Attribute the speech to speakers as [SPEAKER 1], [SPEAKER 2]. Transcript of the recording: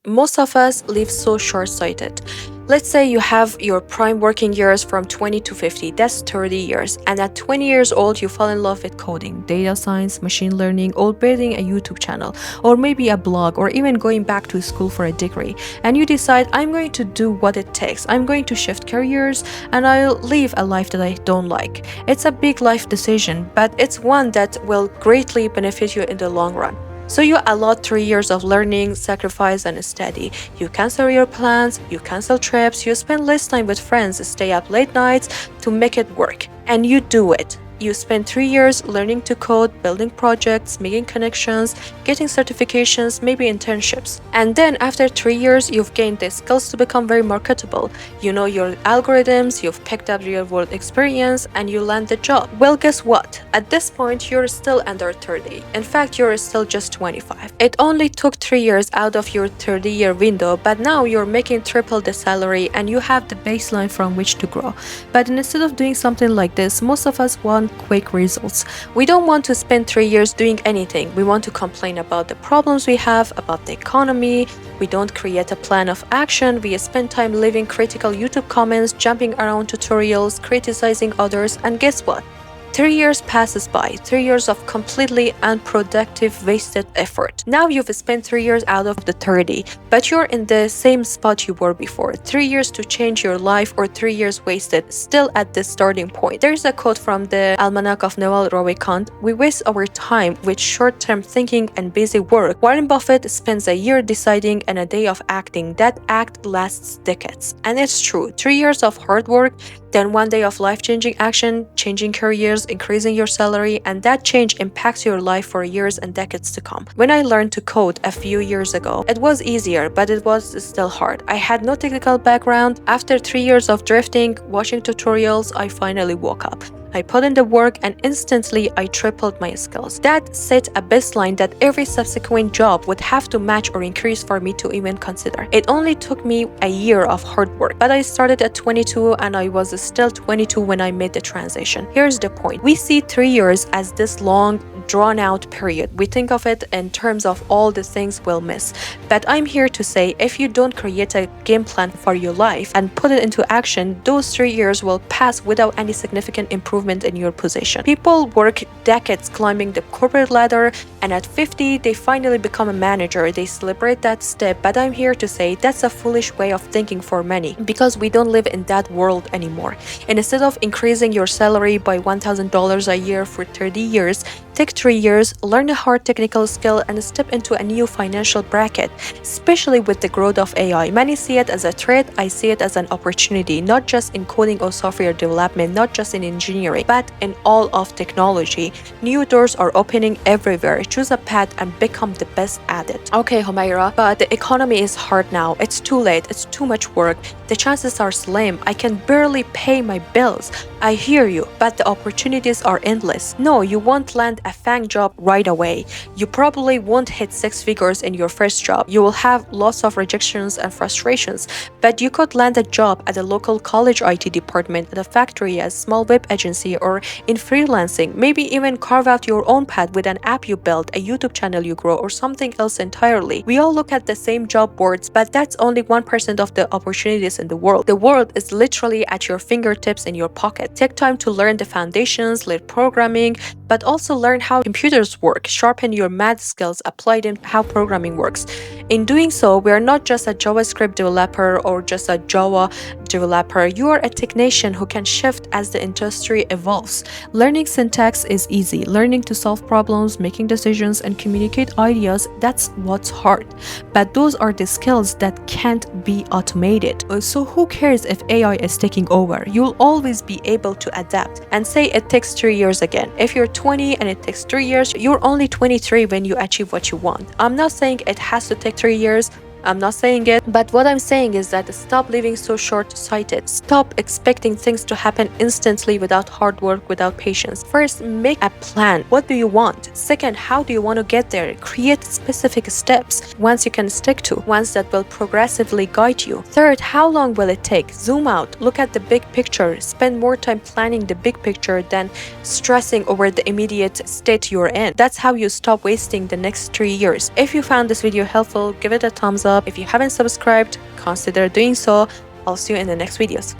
[SPEAKER 1] Most of us live so short-sighted. Let's say you have your prime working years from 20 to 50, that's 30 years. And at 20 years old, you fall in love with coding, data science, machine learning, or building a YouTube channel, or maybe a blog, or even going back to school for a degree. And you decide, I'm going to do what it takes. I'm going to shift careers and I'll live a life that I don't like. It's a big life decision, but it's one that will greatly benefit you in the long run. So you allot 3 years of learning, sacrifice, and study. You cancel your plans, you cancel trips, you spend less time with friends, stay up late nights to make it work. And you do it. You spend 3 years learning to code, building projects, making connections, getting certifications, maybe internships. And then after 3 years, you've gained the skills to become very marketable. You know your algorithms, you've picked up real world experience, and you land the job. Well, guess what? At this point, you're still under 30. In fact, you're still just 25. It only took 3 years out of your 30-year window, but now you're making triple the salary and you have the baseline from which to grow. But instead of doing something like this, most of us want quick results. We don't want to spend 3 years doing anything. We want to complain about the problems we have, about the economy. We don't create a plan of action. We spend time leaving critical YouTube comments, jumping around tutorials, criticizing others, and guess what? 3 years passes by, 3 years of completely unproductive, wasted effort. Now you've spent 3 years out of the 30, but you're in the same spot you were before. 3 years to change your life or 3 years wasted, still at the starting point. There's a quote from the Almanac of Noel Ravikant: "We waste our time with short-term thinking and busy work. Warren Buffett spends a year deciding and a day of acting. That act lasts decades." And it's true. 3 years of hard work, then one day of life-changing action, changing careers, increasing your salary, and that change impacts your life for years and decades to come. When I learned to code a few years ago, it was easier, but it was still hard. I had no technical background. After 3 years of drifting, watching tutorials, I finally woke up. I put in the work and instantly I tripled my skills. That set a baseline that every subsequent job would have to match or increase for me to even consider. It only took me a year of hard work, but I started at 22 and I was still 22 when I made the transition. Here's the point. We see 3 years as this long, drawn-out period. We think of it in terms of all the things we'll miss. But I'm here to say, if you don't create a game plan for your life and put it into action, those 3 years will pass without any significant improvement in your position. People work decades climbing the corporate ladder, and at 50, they finally become a manager. They celebrate that step, but I'm here to say that's a foolish way of thinking for many, because we don't live in that world anymore. And instead of increasing your salary by $1,000 a year for 30 years, take 3 years, learn a hard technical skill, and step into a new financial bracket, especially with the growth of AI. Many see it as a threat. I see it as an opportunity, not just in coding or software development, not just in engineering, but in all of technology. New doors are opening everywhere. Choose a path and become the best at it. Okay, Humaira, but the economy is hard now. It's too late. It's too much work. The chances are slim. I can barely pay my bills. I hear you, but the opportunities are endless. No, you won't land a FANG job right away. You probably won't hit 6 figures in your first job. You will have lots of rejections and frustrations, but you could land a job at a local college IT department, at a factory, a small web agency, or in freelancing. Maybe even carve out your own path with an app you build, a YouTube channel you grow, or something else entirely. We all look at the same job boards, but that's only 1% of the opportunities in the world. The world is literally at your fingertips in your pocket. Take time to learn the foundations, learn programming, but also learn how computers work, sharpen your math skills, apply them how programming works. In doing so, we are not just a JavaScript developer or just a Java developer. You are a technician who can shift as the industry evolves. Learning syntax is easy. Learning to solve problems, making decisions, and communicate ideas, that's what's hard. But those are the skills that can't be automated. So who cares if AI is taking over? You'll always be able to adapt. And say it takes 3 years again. If you're 20 and it takes 3 years, you're only 23 when you achieve what you want. I'm not saying it has to take 3 years. I'm not saying it, but what I'm saying is that stop living so short-sighted. Stop expecting things to happen instantly without hard work, without patience. First, make a plan. What do you want? Second, how do you want to get there? Create specific steps, ones you can stick to, ones that will progressively guide you. Third, how long will it take? Zoom out. Look at the big picture. Spend more time planning the big picture than stressing over the immediate state you're in. That's how you stop wasting the next 3 years. If you found this video helpful, give it a thumbs up. up. If you haven't subscribed, consider doing so. I'll see you in the next videos.